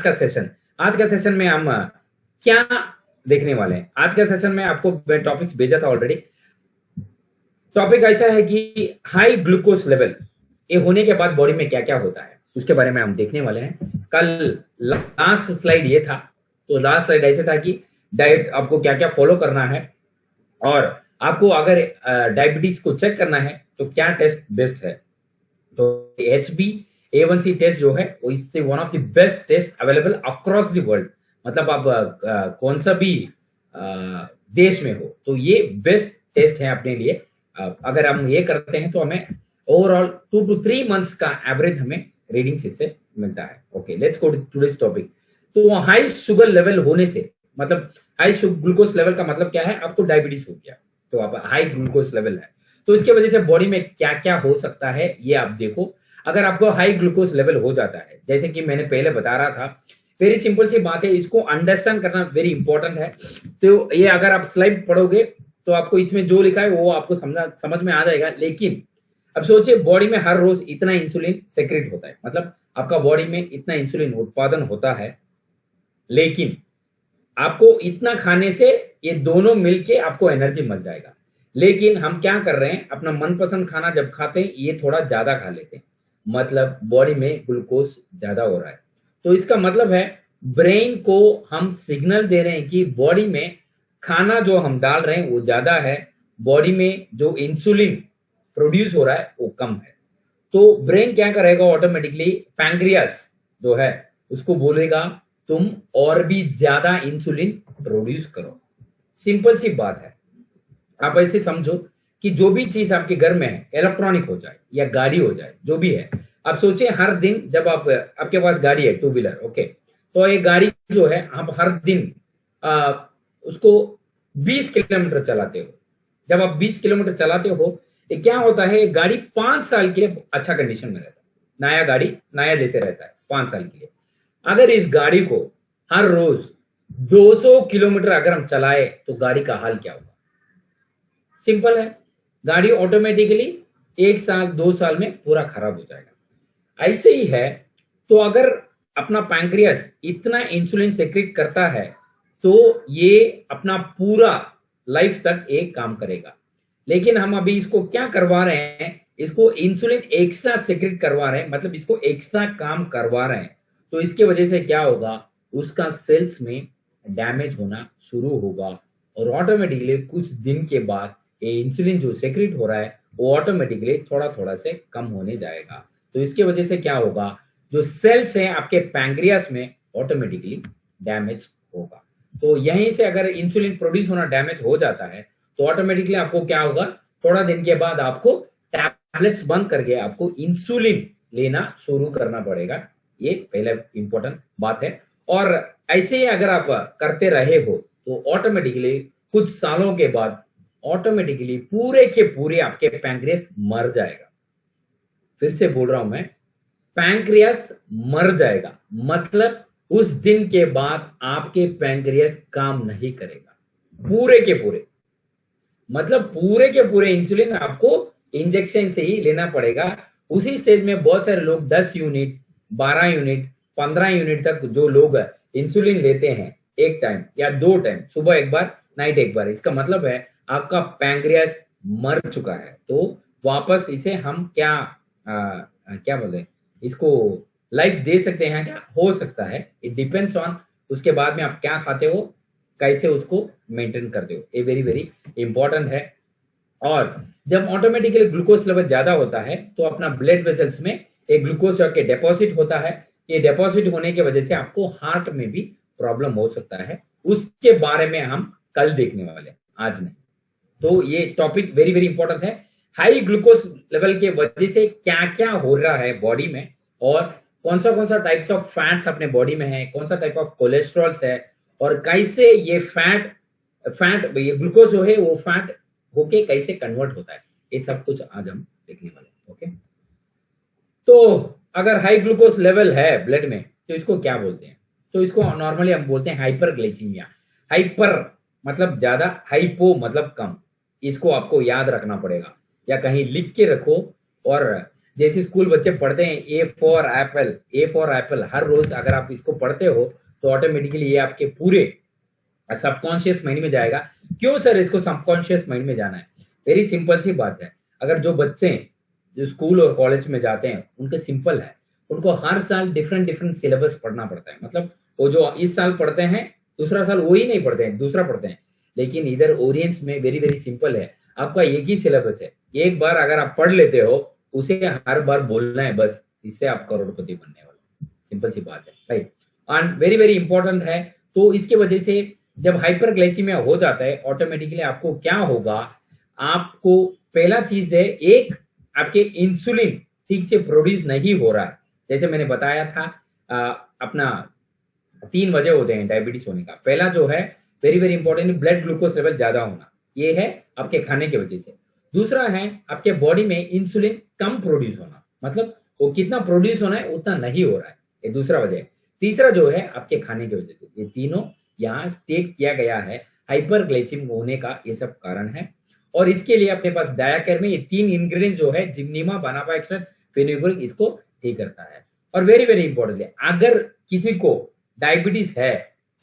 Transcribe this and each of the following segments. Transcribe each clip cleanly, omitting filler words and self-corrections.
आज का सेशन में हम क्या देखने वाले हैं। आज का सेशन में आपको टॉपिक्स भेजा था ऑलरेडी। टॉपिक ऐसा है कि हाई ग्लूकोज लेवल ये होने के बाद बॉडी में क्या क्या होता है उसके बारे में हम देखने वाले हैं। कल लास्ट स्लाइड ये था, तो लास्ट स्लाइड ऐसे था कि डाइट आपको क्या क्या फॉलो करना है और आपको अगर डायबिटीज को चेक करना है तो क्या टेस्ट बेस्ट है। तो HbA1c टेस्ट जो है वो इससे one of the best test available across the world. मतलब आप कौन सा भी देश में हो तो ये बेस्ट टेस्ट है अपने लिए। अगर हम ये करते हैं तो हमें ओवरऑल 2 to 3 मंथ्स का एवरेज हमें रीडिंग्स इससे मिलता है। Okay, let's go to today's topic. तो हाई शुगर लेवल होने से मतलब हाई ग्लूकोज लेवल का मतलब क्या है, आपको डायबिटीज हो गया तो आप हाई ग्लूकोज लेवल है, तो इसके वजह से बॉडी में क्या क्या हो सकता है ये आप देखो। अगर आपको हाई ग्लूकोज लेवल हो जाता है, जैसे कि मैंने पहले बता रहा था, वेरी सिंपल सी बात है, इसको अंडरस्टैंड करना वेरी इंपॉर्टेंट है। तो ये अगर आप स्लाइड पढ़ोगे तो आपको इसमें जो लिखा है वो आपको समझ में आ जाएगा। लेकिन अब सोचिए, बॉडी में हर रोज इतना इंसुलिन सेक्रेट होता है, मतलब आपका बॉडी में इतना इंसुलिन उत्पादन होता है, लेकिन आपको इतना खाने से ये दोनों मिलके आपको एनर्जी मिल जाएगा। लेकिन हम क्या कर रहे हैं, अपना मनपसंद खाना जब खाते हैं ये थोड़ा ज्यादा खा लेते हैं, मतलब बॉडी में ग्लूकोज ज्यादा हो रहा है। तो इसका मतलब है ब्रेन को हम सिग्नल दे रहे हैं कि बॉडी में खाना जो हम डाल रहे हैं वो ज्यादा है, बॉडी में जो इंसुलिन प्रोड्यूस हो रहा है वो कम है। तो ब्रेन क्या करेगा, ऑटोमेटिकली पैंक्रियास जो है उसको बोलेगा तुम और भी ज्यादा इंसुलिन प्रोड्यूस करो। सिंपल सी बात है। आप ऐसे समझो कि जो भी चीज आपके घर में है, इलेक्ट्रॉनिक हो जाए या गाड़ी हो जाए, जो भी है, आप सोचिए हर दिन जब आपके पास गाड़ी है, 2 व्हीलर, ओके, तो ये गाड़ी जो है आप हर दिन उसको 20 किलोमीटर चलाते हो। जब आप 20 किलोमीटर चलाते हो, ये क्या होता है, गाड़ी 5 साल के लिए अच्छा कंडीशन में रहता है। नया गाड़ी नया जैसे रहता है 5 साल के लिए। अगर इस गाड़ी को हर रोज 200 किलोमीटर अगर हम चलाए तो गाड़ी का हाल क्या होगा। सिंपल है, गाड़ी ऑटोमेटिकली 1 साल 2 साल में पूरा खराब हो जाएगा। ऐसे ही है, तो अगर अपना पैंक्रियास इतना इंसुलिन सेक्रेट करता है तो ये अपना पूरा लाइफ तक एक काम करेगा। लेकिन हम अभी इसको क्या करवा रहे हैं, इसको इंसुलिन एक्स्ट्रा सेक्रेट करवा रहे हैं, मतलब इसको एक्स्ट्रा काम करवा रहे हैं। तो इसके वजह से क्या होगा, उसका सेल्स में डैमेज होना शुरू होगा और ऑटोमेटिकली कुछ दिन के बाद ये इंसुलिन जो सेक्रेट हो रहा है वो ऑटोमेटिकली थोड़ा थोड़ा से कम होने जाएगा। तो इसके वजह से क्या होगा, जो सेल्स हैं आपके पैंक्रियास में ऑटोमेटिकली डैमेज होगा। तो यहीं से अगर इंसुलिन प्रोड्यूस होना डैमेज हो जाता है तो ऑटोमेटिकली आपको क्या होगा, थोड़ा दिन के बाद आपको टैबलेट्स बंद करके आपको इंसुलिन लेना शुरू करना पड़ेगा। ये पहले इंपॉर्टेंट बात है। और ऐसे ही अगर आप करते रहे हो तो ऑटोमेटिकली कुछ सालों के बाद ऑटोमेटिकली पूरे के पूरे आपके पैंक्रियास मर जाएगा। फिर से बोल रहा हूं मैं, पैंक्रियास मर जाएगा, मतलब उस दिन के बाद आपके पैंक्रियास काम नहीं करेगा पूरे के पूरे, मतलब पूरे के पूरे इंसुलिन आपको इंजेक्शन से ही लेना पड़ेगा। उसी स्टेज में बहुत सारे लोग 10 यूनिट 12 यूनिट 15 यूनिट तक जो लोग इंसुलिन लेते हैं एक टाइम या 2 टाइम, सुबह एक बार नाइट एक बार, इसका मतलब है आपका पैंक्रियास मर चुका है। तो वापस इसे हम क्या बोले, इसको लाइफ दे सकते हैं क्या, हो सकता है। इट डिपेंड्स ऑन उसके बाद में आप क्या खाते हो, कैसे उसको मेंटेन करते हो, ये वेरी वेरी इंपॉर्टेंट है। और जब ऑटोमेटिकली ग्लूकोज लेवल ज्यादा होता है तो अपना ब्लड वेसल्स में एक ग्लूकोज के डिपॉजिट होता है। ये डिपॉजिट होने की वजह से आपको हार्ट में भी प्रॉब्लम हो सकता है। उसके बारे में हम कल देखने वाले, आज नहीं। तो ये टॉपिक वेरी वेरी इंपॉर्टेंट है। हाई ग्लूकोज लेवल के वजह से क्या क्या हो रहा है बॉडी में, और कौन सा टाइप्स ऑफ फैट्स अपने बॉडी में है, कौन सा टाइप ऑफ कोलेस्ट्रॉल्स है, और कैसे ये फैट ये ग्लूकोज जो है वो फैट होके कैसे कन्वर्ट होता है, ये सब कुछ आज हम देखने वाले हैं। ओके, तो अगर हाई ग्लूकोज लेवल है ब्लड में तो इसको क्या बोलते हैं, तो इसको नॉर्मली हम बोलते हैं हाइपरग्लाइसीमिया। हाइपर मतलब ज्यादा, हाइपो मतलब कम। इसको आपको याद रखना पड़ेगा या कहीं लिख के रखो। और जैसे स्कूल बच्चे पढ़ते हैं A for apple, A for apple, हर रोज अगर आप इसको पढ़ते हो तो ऑटोमेटिकली ये आपके पूरे सबकॉन्शियस माइंड में जाएगा। क्यों सर इसको सबकॉन्शियस माइंड में जाना है? वेरी सिंपल सी बात है। अगर जो बच्चे जो स्कूल और कॉलेज में जाते हैं उनके सिंपल है, उनको हर साल डिफरेंट डिफरेंट सिलेबस पढ़ना पड़ता है। मतलब वो जो इस साल पढ़ते हैं दूसरा साल वही नहीं पढ़ते हैं, दूसरा पढ़ते हैं। लेकिन इधर ओरियंस में वेरी वेरी सिंपल है, आपका एक ही सिलेबस है। एक बार अगर आप पढ़ लेते हो उसे हर बार बोलना है, बस इससे आप करोड़पति बनने वाले। सिंपल सी बात है, right. And very very important है। तो इसके वजह से जब हाइपरग्लाइसीमिया हो जाता है ऑटोमेटिकली आपको क्या होगा, आपको पहला चीज है, एक आपके इंसुलिन ठीक से प्रोड्यूस नहीं हो रहा है। जैसे मैंने बताया था अपना 3 वजह होते हैं डायबिटीज होने का। पहला जो है very very important, blood glucose level ज्यादा होना, ये है आपके खाने की वजह से। दूसरा है आपके बॉडी में इंसुलिन कम प्रोड्यूस होना, मतलब वो कितना प्रोड्यूस होना है उतना नहीं हो रहा है, ये दूसरा वजह है। तीसरा जो है आपके खाने की वजह से। ये तीनों यहाँ स्टेट किया गया है हाइपरग्लाइसीमिक होने का, ये सब कारण है। और इसके लिए अपने पास डायाकेर में ये 3 इंग्रेडिएंट जो है जिम्नीमा, बनापा एक्सट्रैक्ट, फेनुग्रीक, इसको ठीक करता है। और वेरी वेरी इंपॉर्टेंटली अगर किसी को डायबिटीज है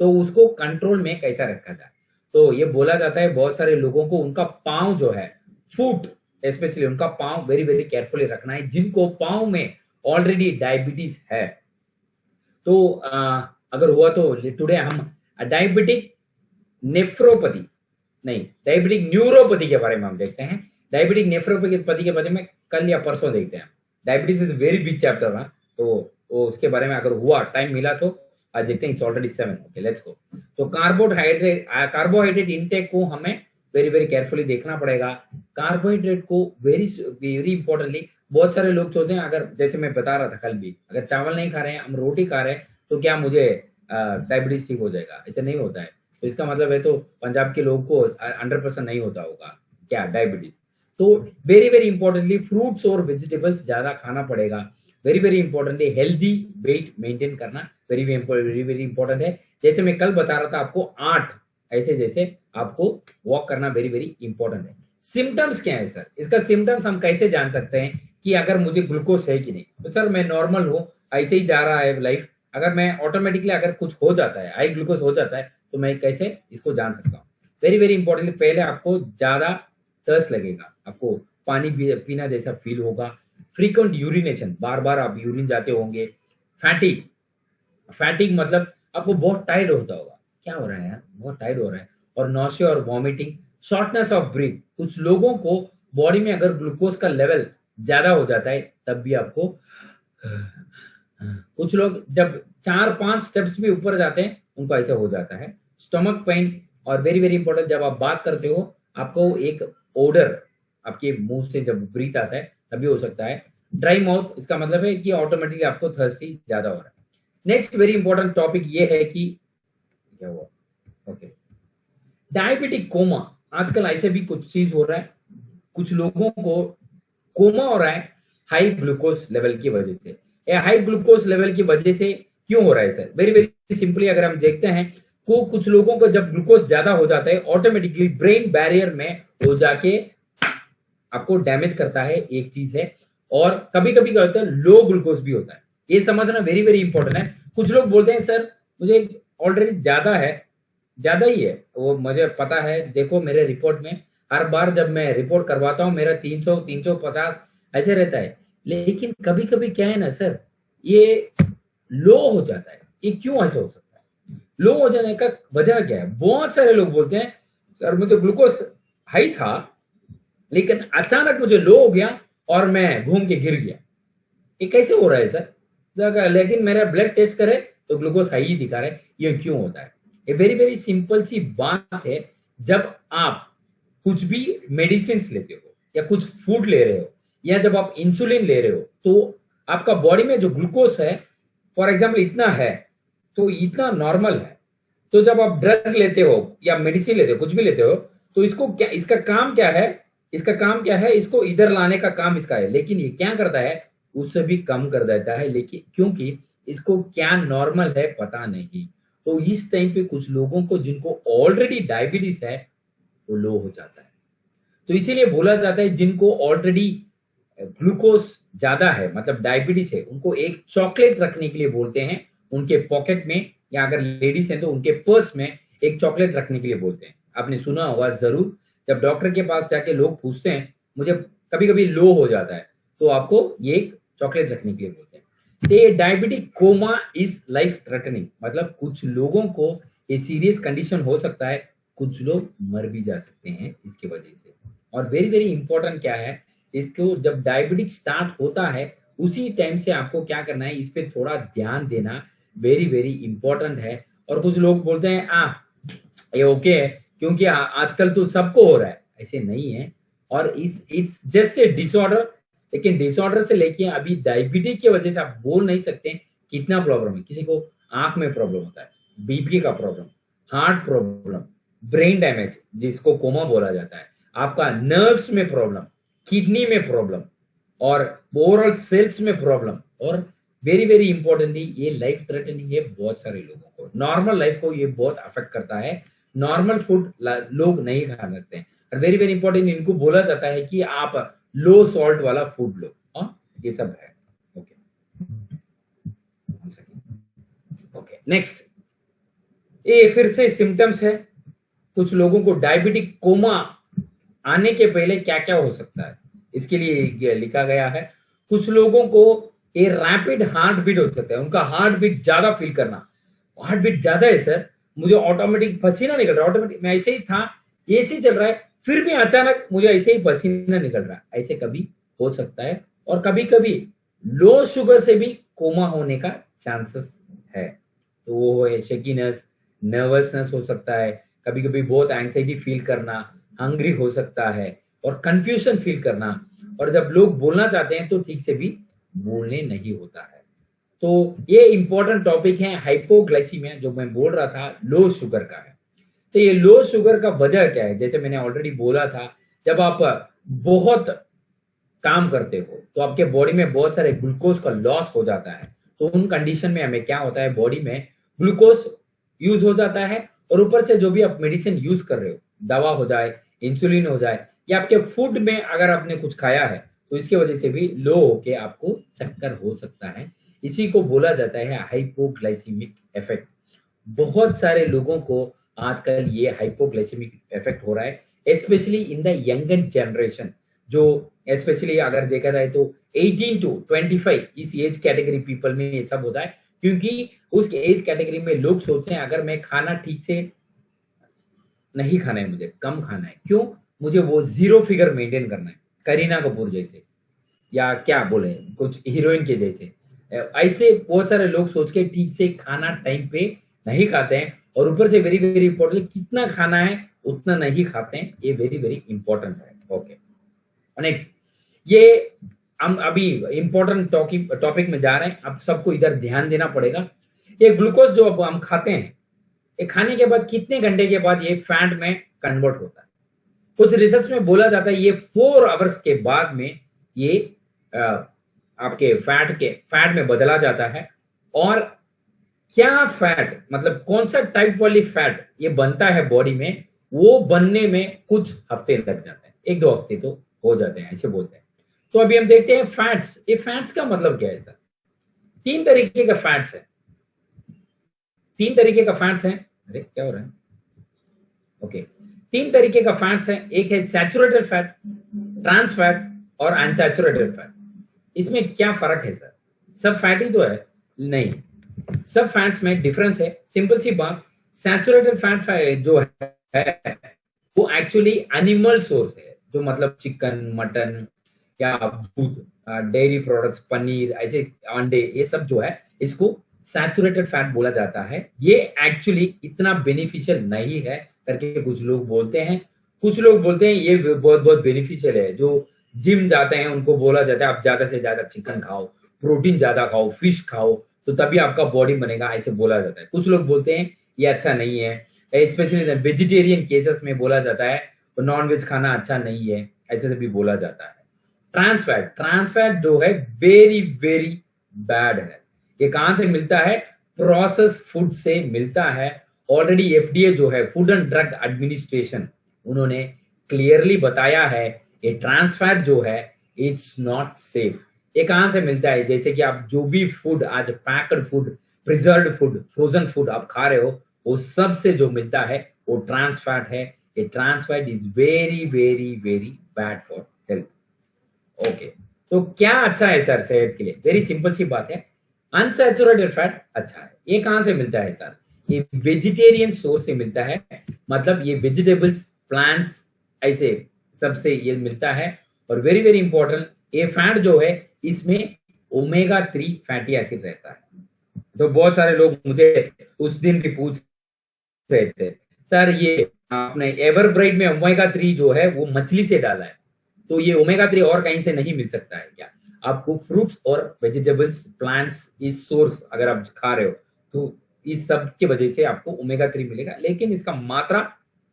तो उसको कंट्रोल में कैसा रखा जाए, तो ये बोला जाता है बहुत सारे लोगों को उनका पांव जो है, फुट स्पेशली उनका पांव वेरी वेरी केयरफुली रखना है, जिनको पांव में ऑलरेडी डायबिटीज है। तो अगर हुआ तो टुडे हम डायबिटिक नेफ्रोपैथी नहीं, डायबिटिक न्यूरोपैथी के बारे में हम देखते हैं। डायबिटिक नेफ्रोपैथी के बारे में कल या परसों देखते हैं। Diabetes is very big chapter ना, तो उसके बारे में अगर हुआ टाइम मिला तो आज देखते हैं। इट्स ऑलरेडी 7, ओके लेट्स गो। तो कार्बोहाइड्रेट इनटेक को हमें वेरी वेरी केयरफुली देखना पड़ेगा। कार्बोहाइड्रेट को वेरी वेरी इंपॉर्टेंटली बहुत सारे लोग सोचते हैं, अगर जैसे मैं बता रहा था कल भी, अगर चावल नहीं खा रहे हैं, हम रोटी खा रहे हैं, तो क्या मुझे डायबिटीज ठीक हो जाएगा? ऐसा नहीं होता है। तो इसका मतलब है तो पंजाब के लोग को 100% नहीं होता होगा क्या डायबिटीज। तो वेरी वेरी इंपॉर्टेंटली फ्रूट्स और वेजिटेबल्स ज्यादा खाना पड़ेगा। Very very importantly healthy weight maintain करना वेरी वेरी इंपॉर्टेंट है। जैसे मैं कल बता रहा था आपको 8 ऐसे जैसे आपको वॉक करना वेरी वेरी इंपॉर्टेंट है। सिम्टम्स क्या है सर? इसका सिम्टम्स हम कैसे जान सकते हैं कि अगर मुझे ग्लूकोज है कि नहीं? तो सर मैं नॉर्मल हूँ, ऐसे ही जा रहा है लाइफ। अगर मैं ऑटोमेटिकली अगर कुछ हो जाता है, हाई ग्लूकोज हो जाता है, तो मैं कैसे इसको जान सकता हूँ? वेरी वेरी इंपॉर्टेंटली पहले आपको ज्यादा थर्स्ट लगेगा, आपको पानी पीना जैसा फील होगा। फ्रीक्वेंट यूरिनेशन, बार बार आप यूरिन जाते होंगे। फैटिक मतलब आपको बहुत टायर्ड होता होगा, क्या हो रहा है यार, बहुत टायर्ड हो रहा है। और नॉसिया और वॉमिटिंग, शॉर्टनेस ऑफ ब्रीथ। कुछ लोगों को बॉडी में अगर ग्लूकोज का लेवल ज्यादा हो जाता है तब भी आपको, कुछ लोग जब 4-5 स्टेप्स भी ऊपर जाते हैं उनको ऐसा हो जाता है। स्टमक पेन, और वेरी वेरी इंपॉर्टेंट जब आप बात करते हो आपको एक ओडर आपके मुंह से जब ब्रीथ आता है तभी हो सकता है। ड्राई माउथ, इसका मतलब है कि ऑटोमेटिकली आपको थर्स्टी ज्यादा हो रहा है। नेक्स्ट वेरी इंपॉर्टेंट टॉपिक ये है कि क्या हुआ, ओके, डायबिटिक कोमा। आजकल ऐसे भी कुछ चीज हो रहा है, कुछ लोगों को कोमा हो रहा है हाई ग्लूकोज लेवल की वजह से। हाई ग्लूकोज लेवल की वजह से क्यों हो रहा है सर? वेरी वेरी सिंपली अगर हम देखते हैं को कुछ लोगों को जब ग्लूकोज ज्यादा हो जाता है ऑटोमेटिकली ब्रेन बैरियर में हो जाके आपको डैमेज करता है, एक चीज है। और कभी कभी क्या होता है, लो ग्लूकोज भी होता है, ये समझना वेरी वेरी इंपॉर्टेंट है। कुछ लोग बोलते हैं सर मुझे ऑलरेडी ज्यादा है, ज्यादा ही है, वो मुझे पता है, देखो मेरे रिपोर्ट में हर बार जब मैं रिपोर्ट करवाता हूँ मेरा 300 350 ऐसे रहता है। लेकिन कभी कभी क्या है ना सर, ये लो हो जाता है। ये क्यों ऐसा हो सकता है? लो हो जाने का वजह क्या है? बहुत सारे लोग बोलते हैं सर मुझे ग्लूकोज हाई था लेकिन अचानक मुझे लो हो गया और मैं घूम के गिर गया। ये कैसे हो रहा है सर? लेकिन मेरा ब्लड टेस्ट करे तो ग्लूकोज हाई ही दिखा रहा है, ये क्यों होता है? ये वेरी वेरी सिंपल सी बात है। जब आप कुछ भी मेडिसिन लेते हो या कुछ फूड ले रहे हो या जब आप इंसुलिन ले रहे हो तो आपका बॉडी में जो ग्लूकोज है फॉर एग्जाम्पल इतना है, तो इतना नॉर्मल है। तो जब आप ड्रग लेते हो या मेडिसिन लेते हो, कुछ भी लेते हो, तो इसको क्या, इसका काम क्या है? इसका काम क्या है? इसको इधर लाने का काम इसका है। लेकिन ये क्या करता है, उससे भी कम कर देता है, लेकिन क्योंकि इसको क्या नॉर्मल है पता नहीं। तो इस टाइम पे कुछ लोगों को जिनको ऑलरेडी डायबिटीज है वो लो हो जाता है। तो इसीलिए बोला जाता है जिनको ऑलरेडी ग्लूकोज ज्यादा है, मतलब डायबिटीज है, उनको एक चॉकलेट रखने के लिए बोलते हैं उनके पॉकेट में, या अगर लेडीज हैं तो उनके पर्स में एक चॉकलेट रखने के लिए बोलते हैं। आपने सुना होगा जरूर, जब डॉक्टर के पास जाके लोग पूछते हैं मुझे कभी कभी लो हो जाता है, तो आपको ये एक चॉकलेट रखने के लिए बोलते हैं। ये diabetic coma is life threatening, मतलब कुछ लोगों को ये सीरियस कंडीशन हो सकता है, कुछ लोग मर भी जा सकते हैं इसकी वजह से। और वेरी वेरी इंपॉर्टेंट क्या है, इसको जब डायबिटिक स्टार्ट होता है उसी टाइम से आपको क्या करना है, इस पे थोड़ा ध्यान देना वेरी वेरी इंपॉर्टेंट है। और कुछ लोग बोलते हैं ये ओके है क्योंकि आजकल तो सबको हो रहा है, ऐसे नहीं है। और इट्स जस्ट ए डिसऑर्डर, लेकिन डिसऑर्डर से लेके अभी डायबिटीज की वजह से आप बोल नहीं सकते कितना प्रॉब्लम है। किसी को आंख में प्रॉब्लम होता है, बीपी का problem, heart problem, brain damage जिसको कोमा बोला जाता है, आपका नर्व्स में प्रॉब्लम, किडनी में प्रॉब्लम, और ओवरऑल सेल्स में प्रॉब्लम, और वेरी वेरी इंपॉर्टेंटली ये लाइफ थ्रेटनिंग है बहुत सारे लोगों को। नॉर्मल लाइफ को ये बहुत अफेक्ट करता है, नॉर्मल फूड लोग नहीं खा सकते हैं। और वेरी वेरी इंपॉर्टेंट, इनको बोला जाता है कि आप लो सॉल्ट वाला फूड लो। ये सब है। ओके ओके, नेक्स्ट, ये फिर से सिम्टम्स है। कुछ लोगों को डायबिटिक कोमा आने के पहले क्या क्या हो सकता है, इसके लिए लिखा गया है। कुछ लोगों को ये रैपिड हार्ट बीट हो सकता है, उनका हार्ट बीट ज्यादा फील करना, हार्ट बीट ज्यादा है सर, मुझे ऑटोमेटिक पसीना निकल रहा है, ऑटोमेटिक मैं ऐसे ही था, एसी चल रहा है, फिर भी अचानक मुझे ऐसे ही पसीना निकल रहा है, ऐसे कभी हो सकता है। और कभी कभी लो शुगर से भी कोमा होने का चांसेस है। तो वो है शेकीनेस, नर्वसनेस हो सकता है, कभी कभी बहुत एंग्जाइटी फील करना, हंग्री हो सकता है, और कंफ्यूजन फील करना, और जब लोग बोलना चाहते हैं तो ठीक से भी बोलने नहीं होता है। तो ये इंपॉर्टेंट टॉपिक है हाइपोग्लाइसीमिया, जो मैं बोल रहा था लो शुगर का है। तो ये लो शुगर का वजह क्या है, जैसे मैंने ऑलरेडी बोला था, जब आप बहुत काम करते हो तो आपके बॉडी में बहुत सारे ग्लूकोज का लॉस हो जाता है। तो उन कंडीशन में हमें क्या होता है, बॉडी में ग्लूकोज यूज हो जाता है, और ऊपर से जो भी आप मेडिसिन यूज कर रहे हो, दवा हो जाए, इंसुलिन हो जाए, या आपके फूड में अगर आपने कुछ खाया है तो इसकी वजह से भी लो होके आपको चक्कर हो सकता है। इसी को बोला जाता है हाइपोग्लाइसीमिक इफेक्ट। बहुत सारे लोगों को आजकल ये हाइपोग्लाइसीमिक इफेक्ट हो रहा है, specially in the younger generation, जो स्पेशली अगर देखा जाए तो 18 to 25 इस एज कैटेगरी पीपल में ये सब होता है। क्योंकि उस एज कैटेगरी में लोग सोचते हैं अगर मैं खाना ठीक से नहीं खाना है, मुझे कम खाना है, क्यों, मुझे वो जीरो फिगर मेंटेन करना है, करीना कपूर जैसे, या क्या बोले कुछ हीरोइन के जैसे। ऐसे बहुत सारे लोग सोच के ठीक से खाना टाइम पे नहीं खाते हैं, और ऊपर से वेरी वेरी इंपॉर्टेंट कितना खाना है उतना नहीं खाते हैं, ये वेरी वेरी इंपॉर्टेंट है। ओके, नेक्स्ट, ये हम अभी इंपॉर्टेंट टॉपिक में जा रहे हैं, अब सबको इधर ध्यान देना पड़ेगा। ये ग्लूकोज जो अब हम खाते हैं, ये खाने के बाद कितने घंटे के बाद ये फैट में कन्वर्ट होता है। कुछ रिसर्च में बोला जाता है ये 4 आवर्स के बाद में ये आपके फैट में बदला जाता है। और क्या फैट, मतलब कौन सा टाइप वाली फैट ये बनता है बॉडी में, वो बनने में कुछ हफ्ते लग जाते हैं, 1-2 हफ्ते तो हो जाते हैं, ऐसे बोलते हैं। तो अभी हम देखते हैं फैट्स। ये फैट्स का मतलब क्या है सर? 3 तरीके का फैट्स है, 3 तरीके का फैट्स है। अरे क्या हो रहा है? ओके, 3 तरीके का फैट्स है। एक है सैचुरेटेड फैट, ट्रांस फैट, और अनसैचुरेटेड फैट। इसमें क्या फर्क है सर? सब फैट ही तो है? नहीं, सब फैट्स में डिफरेंस है। सिंपल सी बात, सैचुरेटेड फैट जो है वो एक्चुअली एनिमल सोर्स है, जो मतलब चिकन, मटन या दूध, डेयरी प्रोडक्ट्स, पनीर, ऐसे अंडे, ये सब जो है इसको सैचुरेटेड फैट बोला जाता है। ये एक्चुअली इतना बेनिफिशियल नहीं है करके कुछ लोग बोलते हैं। कुछ लोग बोलते हैं ये बहुत बहुत बेनिफिशियल है। जो जिम जाते हैं उनको बोला जाता है आप ज्यादा से ज्यादा चिकन खाओ, प्रोटीन ज्यादा खाओ, फिश खाओ, तो तभी आपका बॉडी बनेगा, ऐसे बोला जाता है। कुछ लोग बोलते हैं ये अच्छा नहीं है, स्पेशली वेजिटेरियन केसेस में बोला जाता है नॉन वेज खाना अच्छा नहीं है, ऐसे भी बोला जाता है। ट्रांस फैट जो है वेरी वेरी बैड है। ये कहां से मिलता है? प्रोसेस फूड से मिलता है। ऑलरेडी एफडीए जो है, फूड एंड ड्रग एडमिनिस्ट्रेशन, उन्होंने क्लियरली बताया है ये ट्रांस फैट जो है इट्स नॉट सेफ। ये कहां से मिलता है? जैसे कि आप जो भी फूड आज packed food, preserved food, frozen food आप खा रहे हो, वो सब से जो मिलता है वो ट्रांस फैट है। ये trans fat is very very very bad for health. Okay, तो क्या अच्छा है सर सेहत के लिए? वेरी सिंपल सी बात है, अनसैचुरेटेड फैट अच्छा है। ये कहां से मिलता है सर? ये वेजिटेरियन सोर्स से मिलता है, मतलब ये वेजिटेबल्स, प्लांट्स, ऐसे सबसे ये मिलता है। और वेरी वेरी इंपॉर्टेंट, ये फैट जो है इसमें ओमेगा 3 फैटी एसिड रहता है। तो बहुत सारे लोग मुझे उस दिन भी पूछ रहे थे, सर ये आपने एवरब्राइट में ओमेगा 3 जो है वो मछली से डाला है, तो ये ओमेगा 3 और कहीं से नहीं मिल सकता है क्या? आपको फ्रूट्स और वेजिटेबल्स, प्लांट्स, इस सोर्स अगर आप खा रहे हो तो इस सब की वजह से आपको ओमेगा 3 मिलेगा, लेकिन इसका मात्रा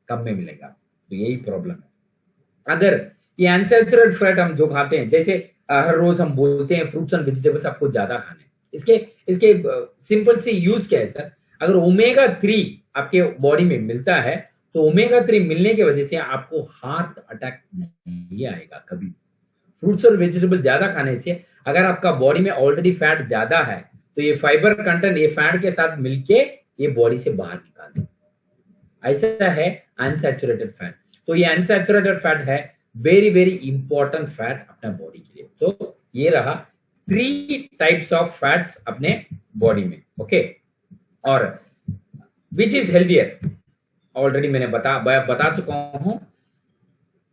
कम में मिलेगा। तो यही प्रॉब्लम है। अगर ये अनसैचुरेटेड फैट हम जो खाते हैं, जैसे हर रोज हम बोलते हैं फ्रूट्स एंड वेजिटेबल्स आपको ज्यादा खाने हैं, इसके इसके सिंपल सी यूज क्या है सर? अगर ओमेगा 3 आपके बॉडी में मिलता है तो ओमेगा 3 मिलने की वजह से आपको हार्ट अटैक नहीं आएगा कभी। फ्रूट्स और वेजिटेबल ज्यादा खाने से अगर आपका बॉडी में ऑलरेडी फैट ज्यादा है तो ये फाइबर कंटेंट ये फैट के साथ मिलके ये बॉडी से बाहर निकाल दे। ऐसा है अनसैचुरेटेड फैट। तो ये अनसैचुरेटेड फैट है वेरी वेरी इंपॉर्टेंट फैट अपने बॉडी के लिए। तो ये रहा 3 टाइप्स ऑफ फैट्स अपने बॉडी में। ओके, और विच इज हेल्थियर ऑलरेडी मैंने बता चुका हूं।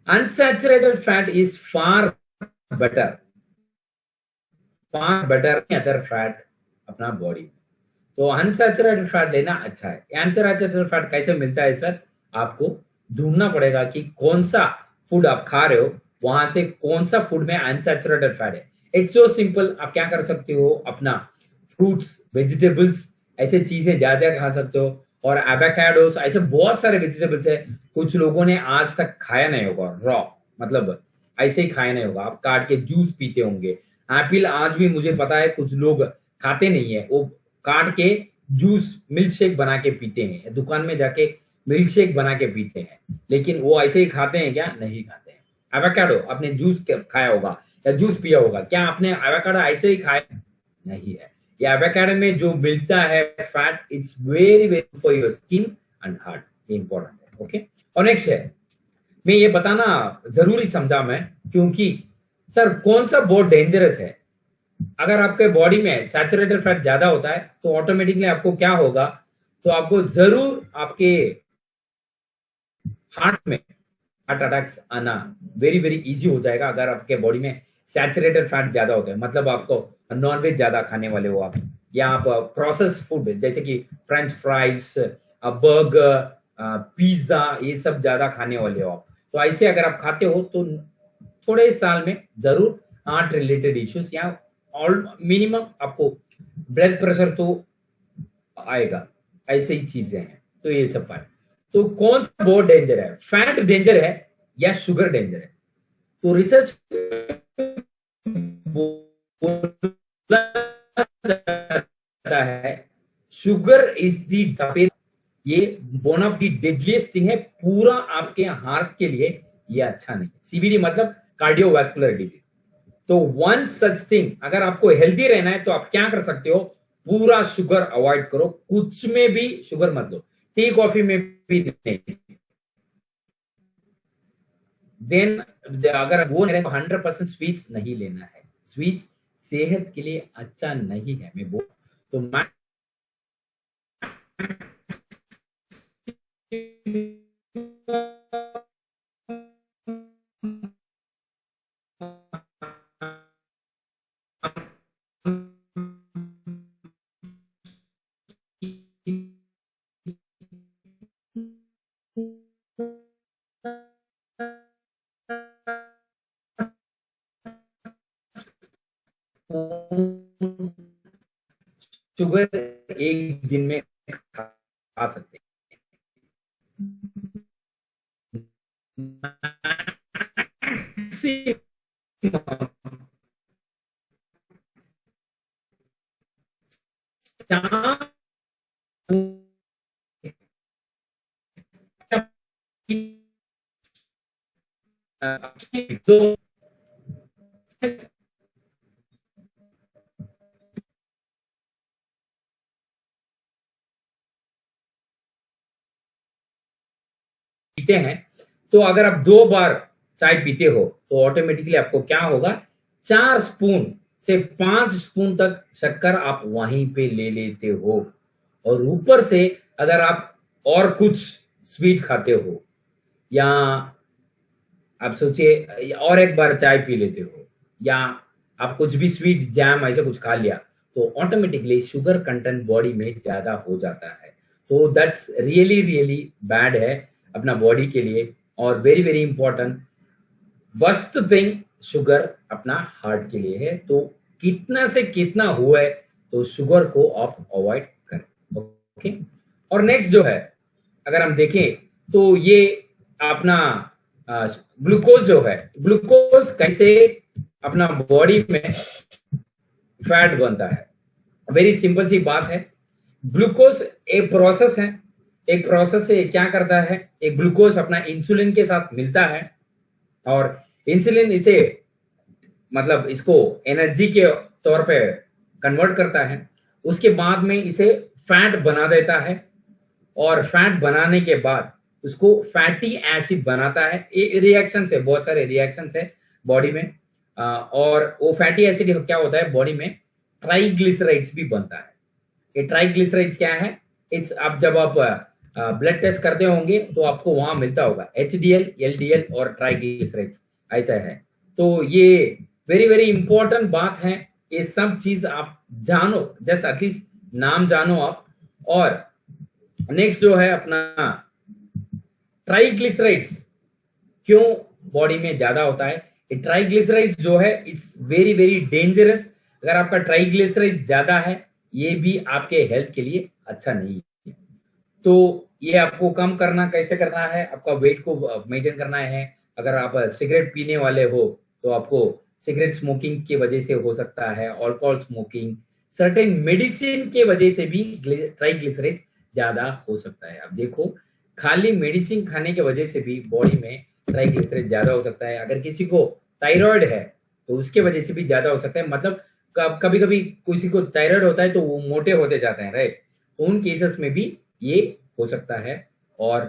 Unsaturated fat is better far better other fat अपना बॉडी में। तो अनसैचुरेटेड फैट लेना अच्छा है। अनसैचुरेटेड फैट कैसे मिलता है सर? आपको ढूंढना पड़ेगा कि कौन सा फूड आप खा रहे हो, वहां से कौन सा फूड में अनसैचुरेटेड फैट है। इट्स सो सिंपल, आप क्या कर सकते हो, अपना फ्रूट्स, वेजिटेबल्स, ऐसे चीजें ज्यादा खा सकते हो। और एवोकाडोस, ऐसे बहुत सारे वेजिटेबल्स है, कुछ लोगों ने आज तक खाया नहीं होगा रॉ, मतलब ऐसे ही खाया नहीं होगा, आप काट के जूस पीते होंगे। एप्पल आज भी मुझे पता है कुछ लोग खाते नहीं है, वो काट के जूस, मिल्क शेक बना के पीते हैं, दुकान में जाके मिल्क शेक बना के पीते हैं, लेकिन वो ऐसे ही खाते हैं क्या? नहीं खाते हैं। एवोकाडो आपने जूस खाया होगा या जूस पिया होगा, क्या आपने एवोकाडो ऐसे ही खाया? नहीं है। ये एवोकाडो में जो मिलता है fat, it's very very for your skin and heart, ये इंपॉर्टेंट है। ओके, और नेक्स्ट है, मैं ये बताना जरूरी समझा मैं, क्योंकि सर कौन सा बहुत डेंजरस है। अगर आपके बॉडी में सैचुरेटेड फैट ज्यादा होता है तो ऑटोमेटिकली आपको क्या होगा, तो आपको जरूर आपके हार्ट में हार्ट अटैक्स आना वेरी वेरी इजी हो जाएगा। अगर आपके बॉडी में सैचुरेटेड फैट ज्यादा होता है, मतलब आपको नॉनवेज ज्यादा खाने वाले हो आप, या आप प्रोसेस्ड फूड जैसे कि फ्रेंच फ्राइज, बर्गर, पिज्जा, ये सब ज्यादा खाने वाले हो आप, तो ऐसे अगर आप खाते हो तो थोड़े साल में जरूर हार्ट रिलेटेड इश्यूज या ऑल मिनिमम आपको ब्लड प्रेशर तो आएगा। ऐसे ही चीजें हैं। तो ये सब है। तो कौन सा बहुत डेंजर है, फैट डेंजर है या शुगर डेंजर है? तो रिसर्च है शुगर इज दी सफेद, ये one of the deadliest thing है पूरा आपके हार्ट के लिए, ये अच्छा नहीं। सीबीडी मतलब कार्डियोवास्कुलर डिजीज। तो वन सच थिंग, अगर आपको हेल्दी रहना है तो आप क्या कर सकते हो, पूरा शुगर अवॉइड करो, कुछ में भी शुगर मत लो, टी कॉफी में भी नहीं। देन अगर वो 100% स्वीट्स नहीं लेना है, स्वीट्स सेहत के लिए अच्छा नहीं है। मैं बोल तो मैं शुगर एक दिन में खा सकते हैं। तो पीते हैं, तो अगर आप 2 बार चाय पीते हो तो ऑटोमेटिकली आपको क्या होगा, 4 स्पून से 5 स्पून तक शक्कर आप वहीं पे ले लेते हो। और ऊपर से अगर आप और कुछ स्वीट खाते हो, या आप सोचिए और एक बार चाय पी लेते हो, या आप कुछ भी स्वीट जैम ऐसे कुछ खा लिया, तो ऑटोमेटिकली शुगर कंटेंट बॉडी में ज्यादा हो जाता है। तो दैट्स रियली रियली बैड है अपना बॉडी के लिए। और very very important worst thing, sugar अपना हार्ट के लिए है। तो कितना से कितना हुआ है तो शुगर को आप अवॉइड करें। ओके। और नेक्स्ट जो है, अगर हम देखें तो ये अपना ग्लूकोज जो है, ग्लूकोज कैसे अपना बॉडी में फैट बनता है। वेरी सिंपल सी बात है, ग्लूकोज एक प्रोसेस है, एक प्रोसेस से क्या करता है, एक ग्लूकोज अपना इंसुलिन के साथ मिलता है, और इंसुलिन इसे मतलब इसको एनर्जी के तौर पे कन्वर्ट करता है। उसके बाद में इसे फैट बना देता है, और फैट बनाने के बाद उसको फैटी एसिड बनाता है। रिएक्शन है, बहुत सारे रिएक्शन है बॉडी में। और वो फैटी एसिड क्या होता है बॉडी में, ट्राइग्लिसराइड्स भी बनता है। ये ट्राइग्लिसराइड्स क्या है, इट्स आप जब आप ब्लड टेस्ट करते होंगे तो आपको वहां मिलता होगा HDL, LDL और ट्राइग्लिसराइड्स, ऐसा है। तो ये वेरी वेरी इंपॉर्टेंट बात है, ये सब चीज आप जानो, जस्ट एटलीस्ट नाम जानो आप। और नेक्स्ट जो है अपना ट्राइग्लिसराइड्स क्यों बॉडी में ज्यादा होता है। ये ट्राइग्लिसराइड्स जो है इट्स वेरी वेरी डेंजरस। अगर आपका ट्राइग्लिसराइड्स ज्यादा है, ये भी आपके हेल्थ के लिए अच्छा नहीं है। तो ये आपको कम करना, कैसे करना है, आपका वेट को मेंटेन करना है। अगर आप सिगरेट पीने वाले हो तो आपको सिगरेट स्मोकिंग की वजह से हो सकता है, अल्कोहल स्मोकिंग, सर्टेन मेडिसिन के वजह से भी ट्राइग्लिसराइड ज्यादा हो सकता है। अब देखो, खाली मेडिसिन खाने की वजह से भी बॉडी में ट्राइग्लिसराइड ज्यादा हो सकता है। अगर किसी को थायराइड है तो उसके वजह से भी ज्यादा हो सकता है। मतलब कभी कभी किसी को थायराइड होता है तो वो मोटे होते जाते हैं, राइट। तो उन केसेस में भी ये हो सकता है। और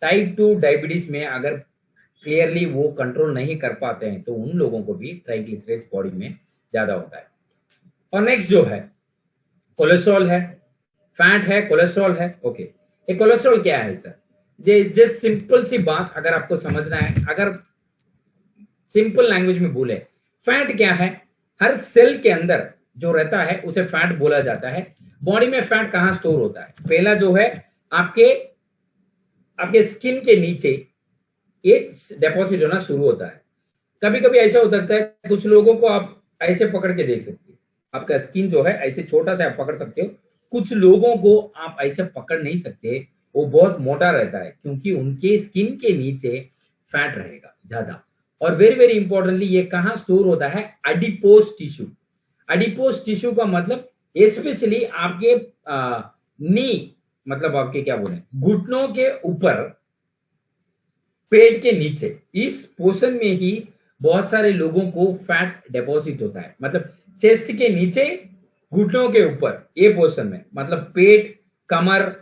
टाइप 2 डायबिटीज में अगर क्लियरली वो कंट्रोल नहीं कर पाते हैं तो उन लोगों को भी ट्राइग्लिसराइड्स बॉडी में ज्यादा होता है। और नेक्स्ट जो है कोलेस्ट्रॉल है, फैट है, कोलेस्ट्रॉल है। ओके, ये कोलेस्ट्रॉल क्या है सर? ये सिंपल सी बात अगर आपको समझना है, अगर सिंपल लैंग्वेज में बोले, फैट क्या है, हर सेल के अंदर जो रहता है उसे फैट बोला जाता है। बॉडी में फैट कहां स्टोर होता है? पहला जो है आपके आपके स्किन के नीचे ये डिपॉजिट होना शुरू होता है। कभी कभी ऐसा हो सकता है, कुछ लोगों को आप ऐसे पकड़ के देख सकते हो, आपका स्किन जो है ऐसे छोटा सा आप पकड़ सकते हो। कुछ लोगों को आप ऐसे पकड़ नहीं सकते, वो बहुत मोटा रहता है, क्योंकि उनके स्किन के नीचे फैट रहेगा ज्यादा। और वेरी वेरी इंपॉर्टेंटली ये कहां स्टोर होता है? Adipose tissue. एडिपोज टिश्यू का मतलब स्पेशली आपके नी, मतलब आपके क्या बोले, घुटनों के ऊपर, पेट के नीचे, इस पोर्शन में ही बहुत सारे लोगों को फैट डिपॉजिट होता है। मतलब चेस्ट के नीचे, घुटनों के ऊपर, ये पोर्शन में, मतलब पेट, कमर,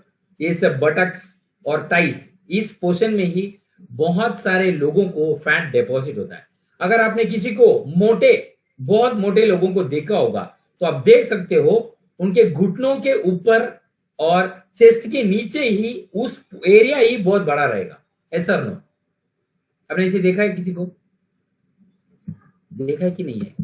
ये सब बटक्स और टाइस, इस पोर्शन में ही बहुत सारे लोगों को फैट डिपॉजिट होता है। अगर आपने किसी को मोटे, बहुत मोटे लोगों को देखा होगा तो आप देख सकते हो उनके घुटनों के ऊपर और चेस्ट के नीचे ही उस एरिया ही बहुत बड़ा रहेगा। ऐसा नो, आपने इसे देखा है? किसी को देखा है कि नहीं है?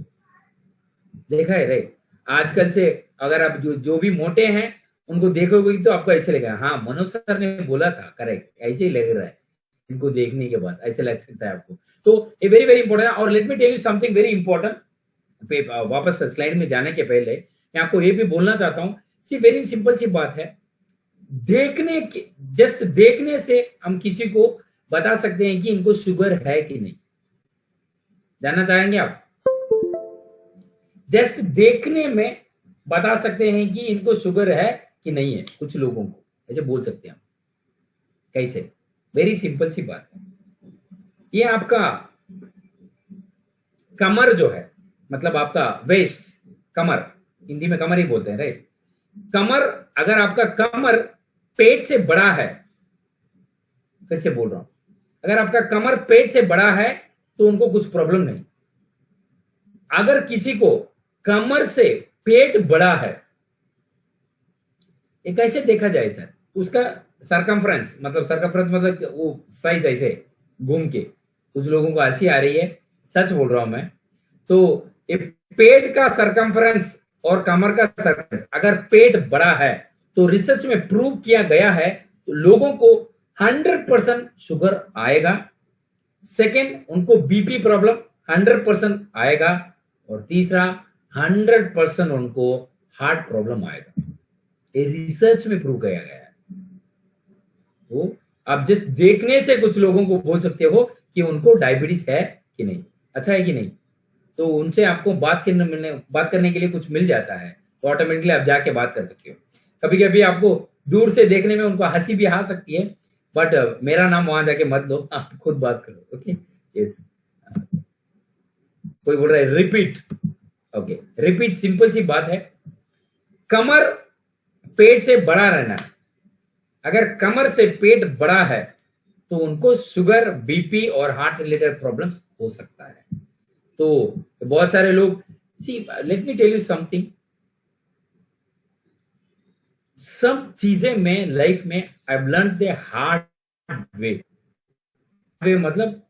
देखा है, राइट। आजकल से अगर आप जो भी मोटे हैं उनको देखोगे तो आपको ऐसे लगेगा, हाँ मनोज सर ने बोला था, करेक्ट, ऐसे ही लग रहा है। इनको देखने के बाद ऐसे लग सकता है आपको। तो ये वेरी वेरी इंपॉर्टेंट। और let me tell you something very important, वापस स्लाइड में जाने के पहले मैं आपको ये भी बोलना चाहता हूं। सी वेरी सिंपल सी बात है, देखने के, जस्ट देखने से हम किसी को बता सकते हैं कि इनको शुगर है कि नहीं। जानना चाहेंगे आप? जस्ट देखने में बता सकते हैं कि इनको शुगर है कि नहीं है। कुछ लोगों को ऐसे बोल सकते हैं हम। कैसे? वेरी सिंपल सी बात है। ये आपका कमर जो है, मतलब आपका वेस्ट, कमर, हिंदी में कमर ही बोलते हैं, राइट। कमर, अगर आपका कमर पेट से बड़ा है, फिर से बोल रहा हूं, अगर आपका कमर पेट से बड़ा है तो उनको कुछ प्रॉब्लम नहीं। अगर किसी को कमर से पेट बड़ा है, ये कैसे देखा जाए सर? उसका सरकमफ्रेंस मतलब वो साइज ऐसे घूम के, कुछ लोगों को हंसी आ रही है, सच बोल रहा हूं मैं। तो ये पेट का सरकमफ्रेंस और कमर का सरकमफ्रेंस, अगर पेट बड़ा है तो रिसर्च में प्रूव किया गया है तो लोगों को 100% शुगर आएगा। सेकेंड, उनको बीपी प्रॉब्लम 100% आएगा। और तीसरा, 100% उनको हार्ट प्रॉब्लम आएगा। ये रिसर्च में प्रूव किया गया है। तो आप जस्ट देखने से कुछ लोगों को बोल सकते हो कि उनको डायबिटीज है कि नहीं, अच्छा है कि नहीं। तो उनसे आपको बात करने के लिए कुछ मिल जाता है, तो ऑटोमेटिकली आप जाके बात कर सकते हो। कभी कभी आपको दूर से देखने में उनको हंसी भी आ सकती है, बट मेरा नाम वहां जाके मत लो, आप खुद बात करो। Okay, yes. कोई बोल रहा है रिपीट, ओके, रिपीट सिंपल सी बात है। कमर पेट से बड़ा रहना है। अगर कमर से पेट बड़ा है तो उनको शुगर, बीपी और हार्ट रिलेटेड प्रॉब्लम्स हो सकता है। तो बहुत सारे लोग, see let me tell you something, सब चीजें में लाइफ में I have learn the hard way मतलब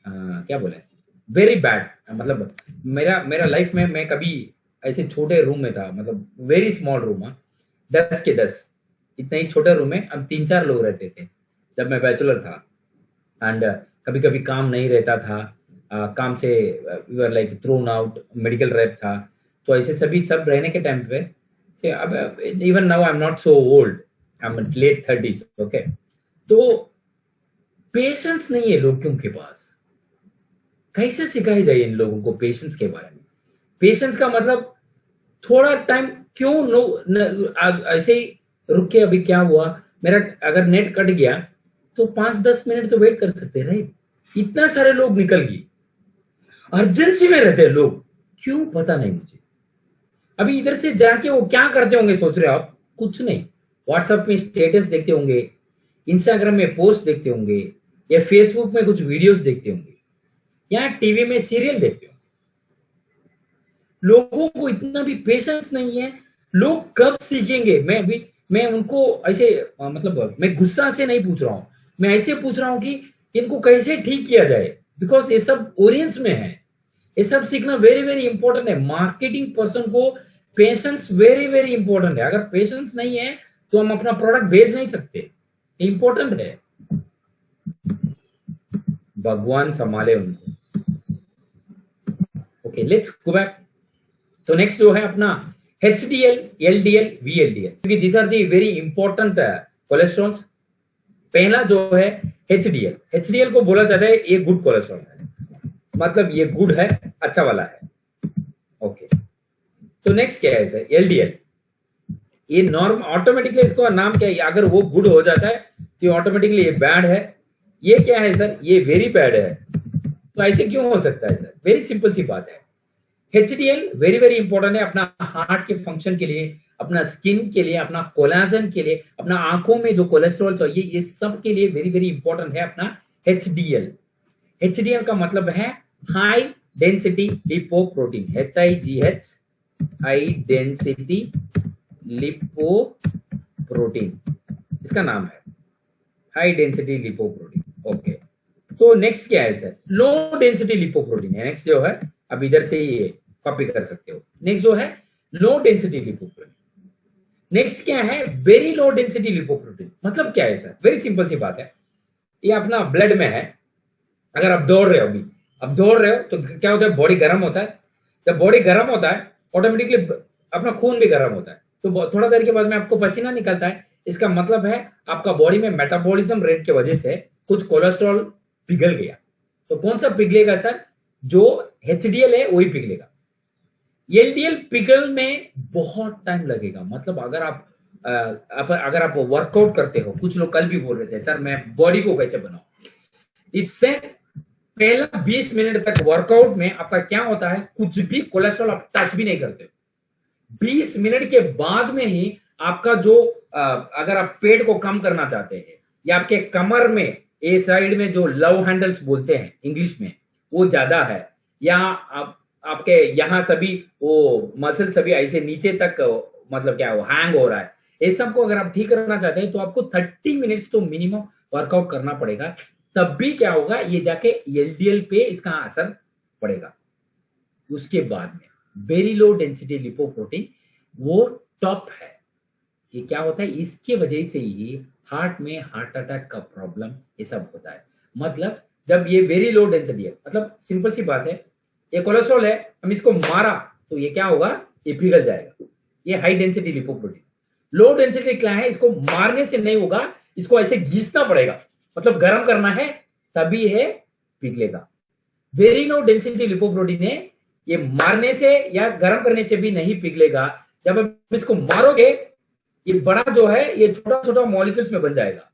क्या बोले, वेरी बैड। मतलब मेरा लाइफ में, मैं कभी ऐसे छोटे रूम में था, मतलब वेरी स्मॉल रूम, 10 के 10, इतना ही छोटा रूम है। हम 3-4 लोग रहते थे जब मैं बैचलर था। एंड कभी कभी काम नहीं रहता था, काम से we were like thrown out, medical rep था। तो ऐसे सब रहने के टाइम पे, अब even now I am not so old, I am late 30s, okay. तो पेशेंस नहीं है लोगों के पास। कैसे सिखाई जाए इन लोगों को पेशेंस के बारे में? पेशेंस का मतलब थोड़ा टाइम क्यों ऐसे ही रुक के, अभी क्या हुआ मेरा, अगर नेट कट गया तो 5-10 मिनट तो वेट कर सकते हैं, राइट। इतना सारे लोग निकल गए, अर्जेंसी में रहते हैं लोग, क्यों पता नहीं मुझे। अभी इधर से जाके वो क्या करते होंगे सोच रहे हो आप? कुछ नहीं, व्हाट्सएप में स्टेटस देखते होंगे, इंस्टाग्राम में पोस्ट देखते होंगे, या फेसबुक में कुछ वीडियोस देखते होंगे, या टीवी में सीरियल देखते होंगे। लोगों को इतना भी पेशेंस नहीं है। लोग कब सीखेंगे? मैं उनको ऐसे मतलब मैं गुस्सा से नहीं पूछ रहा हूं, मैं ऐसे पूछ रहा हूं कि इनको कैसे ठीक किया जाए, बिकॉज ये सब ऑडियंस में है। ये सब सीखना वेरी वेरी इंपॉर्टेंट है। मार्केटिंग पर्सन को पेशेंस वेरी वेरी इंपॉर्टेंट है। अगर पेशेंस नहीं है तो हम अपना प्रोडक्ट बेच नहीं सकते, इंपॉर्टेंट है। भगवान संभाले उनको। Okay, let's go back. तो नेक्स्ट जो है अपना HDL, LDL, VLDL, क्योंकि these are the very important cholesterols. पहला जो है HDL, HDL को बोला जाता है ये गुड कोलेस्ट्रॉल है, मतलब ये गुड है, अच्छा वाला है। ओके, तो नेक्स्ट क्या है सर? LDL। ये नॉर्म ऑटोमेटिकली, इसको नाम क्या है, अगर वो गुड हो जाता है तो ऑटोमेटिकली ये बैड है। ये क्या है सर? ये वेरी बैड है। तो ऐसे क्यों हो सकता है सर? वेरी सिंपल सी बात है। HDL वेरी वेरी इंपॉर्टेंट है अपना हार्ट के फंक्शन के लिए, अपना स्किन के लिए, अपना कोलाजन के लिए, अपना आंखों में जो कोलेस्ट्रॉल चाहिए, ये सब के लिए वेरी वेरी इंपॉर्टेंट है अपना HDL। HDL का मतलब है high density lipoprotein, HIGH, high density lipoprotein इसका नाम है, हाई डेंसिटी लिपोप्रोटीन। ओके, तो नेक्स्ट क्या है सर? लो डेंसिटी लिपोप्रोटीन है नेक्स्ट जो है। अब इधर से ये कॉपी कर सकते हो। नेक्स्ट जो है लो डेंसिटी लिपोप्रोटीन। नेक्स्ट क्या है? Very low density lipoprotein. मतलब क्या है सर? वेरी सिंपल सी बात है, ये अपना ब्लड में है। अगर आप दौड़ रहे हो, अभी अब दौड़ रहे हो, तो क्या होता है? बॉडी गर्म होता है। जब बॉडी गर्म होता है, ऑटोमेटिकली अपना खून भी गर्म होता है, तो थोड़ा देर के बाद में आपको पसीना निकलता है। इसका मतलब है आपका बॉडी में मेटाबॉलिज्म रेट की वजह से कुछ कोलेस्ट्रॉल पिघल गया। तो कौन सा पिघलेगा सर? जो HDL है वही पिघलेगा। LDL पिघल में बहुत टाइम लगेगा। मतलब अगर आप वर्कआउट करते हो, कुछ लोग कल भी बोल रहे थे सर मैं बॉडी को कैसे बनाऊं, इट्स पहला 20 मिनट तक वर्कआउट में आपका क्या होता है, कुछ भी कोलेस्ट्रॉल आप टच भी नहीं करते। 20 मिनट के बाद में ही आपका जो अगर आप पेट को कम करना चाहते हैं या आपके कमर में ए साइड में जो लव हैंडल्स बोलते हैं इंग्लिश में, वो ज्यादा है, या आपके यहाँ सभी वो मसल सभी ऐसे नीचे तक मतलब क्या वो हैंग हो रहा है, ये सब को अगर आप ठीक करना चाहते हैं तो आपको 30 मिनट्स तो मिनिमम वर्कआउट करना पड़ेगा। तब भी क्या होगा, ये जाके एलडीएल पे इसका असर पड़ेगा। उसके बाद में वेरी लो डेंसिटी लिपोप्रोटीन वो टॉप है। ये क्या होता है, इसके वजह से ही हार्ट में हार्ट अटैक का प्रॉब्लम ये सब होता है। मतलब जब ये वेरी लो डेंसिटी है, मतलब सिंपल सी बात है, ये कोलेस्ट्रॉल है, हम इसको मारा तो ये क्या होगा, ये पिघल जाएगा। ये high density lipoprotein. Low density क्या है, इसको मारने से नहीं होगा, इसको ऐसे घिसना पड़ेगा, मतलब गर्म करना है तभी ये पिघलेगा। वेरी लो डेंसिटी लिपोप्रोटीन है, ये मारने से या गर्म करने से भी नहीं पिघलेगा। जब आप इसको मारोगे, ये बड़ा जो है ये छोटा छोटा मॉलिक्यूल्स में बन जाएगा,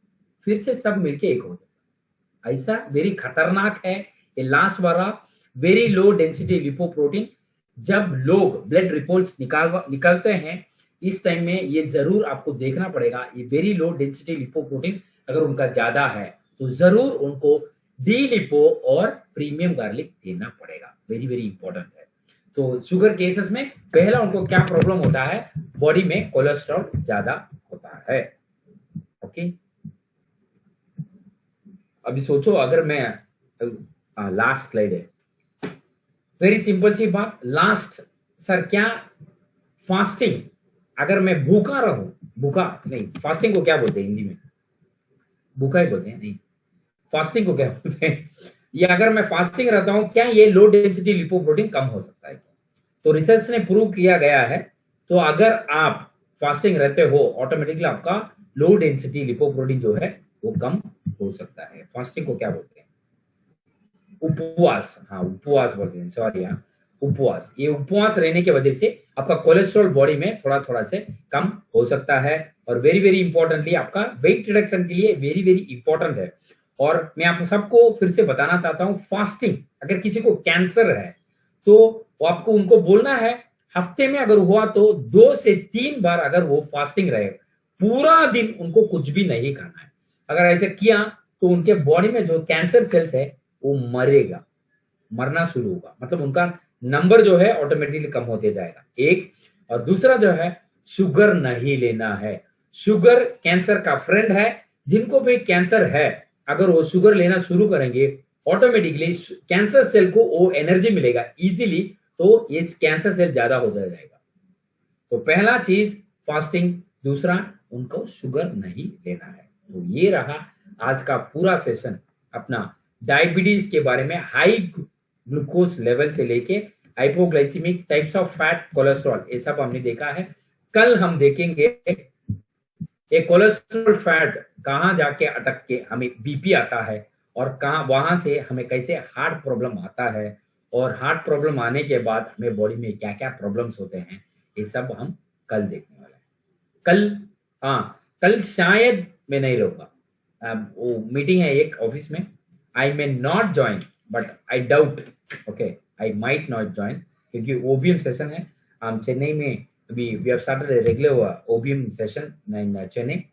फिर से सब मिलके एक हो जाएगा। ऐसा वेरी खतरनाक है ये लास्ट वाला वेरी लो डेंसिटी लिपोप्रोटीन। जब लोग ब्लड रिपोर्ट्स निकालते हैं, इस टाइम में ये जरूर आपको देखना पड़ेगा, ये वेरी लो डेंसिटी लिपोप्रोटीन अगर उनका ज्यादा है तो जरूर उनको डी लिपो और प्रीमियम गार्लिक देना पड़ेगा। वेरी वेरी इंपॉर्टेंट है। तो शुगर केसेस में पहला उनको क्या प्रॉब्लम होता है, बॉडी में कोलेस्ट्रॉल ज्यादा होता है। ओके, अभी सोचो अगर मैं लास्ट स्लाइड है, वेरी सिंपल सी बात, लास्ट सर क्या फास्टिंग, अगर मैं भूखा रहूं, भूखा नहीं, फास्टिंग को क्या बोलते हैं हिंदी में, भूखा ही बोलते हैं, नहीं फास्टिंग को क्या बोलते हैं, ये अगर मैं फास्टिंग रहता हूं, क्या ये लो डेंसिटी लिपोप्रोटीन कम हो सकता है? तो रिसर्च ने प्रूव किया गया है। तो अगर आप फास्टिंग रहते हो, ऑटोमेटिकली आपका लो डेंसिटी लिपोप्रोटीन जो है वो कम हो सकता है। फास्टिंग को क्या बोलते हैं, उपवास, हाँ उपवास बोलते हैं, सॉरी, हाँ उपवास। ये उपवास रहने की वजह से आपका कोलेस्ट्रॉल बॉडी में थोड़ा थोड़ा से कम हो सकता है। और वेरी वेरी इंपॉर्टेंटली आपका वेट रिडक्शन के लिए वेरी वेरी इंपॉर्टेंट है। और मैं आप सबको फिर से बताना चाहता हूं, फास्टिंग अगर किसी को कैंसर है तो आपको उनको बोलना है, हफ्ते में अगर हुआ तो 2 से 3 बार अगर वो फास्टिंग रहे, पूरा दिन उनको कुछ भी नहीं खाना है। अगर ऐसे किया तो उनके बॉडी में जो कैंसर सेल्स है वो मरेगा, मरना शुरू होगा, मतलब उनका नंबर जो है ऑटोमेटिकली कम होते जाएगा। एक, और दूसरा जो है शुगर नहीं लेना है। शुगर कैंसर का फ्रेंड है। जिनको भी कैंसर है, अगर वो शुगर लेना शुरू करेंगे, ऑटोमेटिकली कैंसर सेल को वो एनर्जी मिलेगा इजीली, तो ये कैंसर सेल ज्यादा हो जाएगा। तो पहला चीज फास्टिंग, दूसरा उनको शुगर नहीं लेना है। तो ये रहा आज का पूरा सेशन अपना डायबिटीज के बारे में, हाई ग्लूकोज लेवल से लेके hypoglycaemic, types of fat, cholesterol, ये सब हमने देखा है। कल हम देखेंगे ये कोलेस्ट्रॉल फैट कहाँ जाके अटक के हमें बीपी आता है, और कहाँ वहां से हमें कैसे हार्ट प्रॉब्लम आता है, और हार्ट प्रॉब्लम आने के बाद हमें बॉडी में क्या क्या प्रॉब्लम्स होते हैं, ये सब हम कल देखने वाले हैं। कल, हाँ कल शायद मैं नहीं रहूंगा, वो मीटिंग है एक ऑफिस में, I may not join, but I doubt, okay I might not join, क्योंकि ओबीएम सेशन है। हम चेन्नई में अभी we have started regular OBM session in Chennai.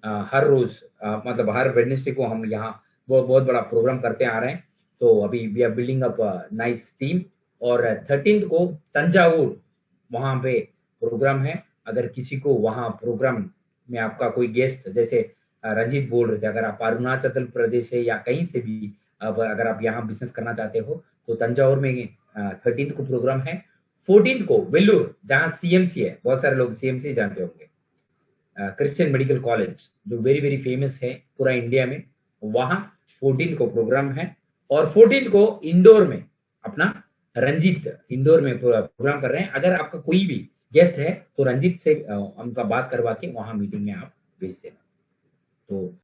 हर रोज मतलब हर वेडनेसडे को हम यहाँ बहुत बड़ा प्रोग्राम करते आ रहे हैं। तो अभी we are building up nice team. और 13th को तंजावुर वहाँ पे प्रोग्राम है। अगर किसी को वहाँ प्रोग्राम में आपका कोई गेस्ट, जैसे रंजीत बोल रहे थे, अगर आप अरुणाचल प्रदेश से या कहीं से भी अगर आप यहाँ बिजनेस करना चाहते हो तो तंजावुर में 13th को प्रोग्राम है। 14th को वेल्लूर, जहाँ सीएमसी है, बहुत सारे लोग सीएमसी जानते होंगे, क्रिश्चियन मेडिकल कॉलेज जो वेरी वेरी फेमस है पूरा इंडिया में, वहाँ 14th को प्रोग्राम है। और 14th को इंदौर में अपना रंजीत इंदौर में प्रोग्राम कर रहे हैं। अगर आपका कोई भी गेस्ट है तो रंजीत से उनका बात करवा के वहां मीटिंग में आप भेज देना। तो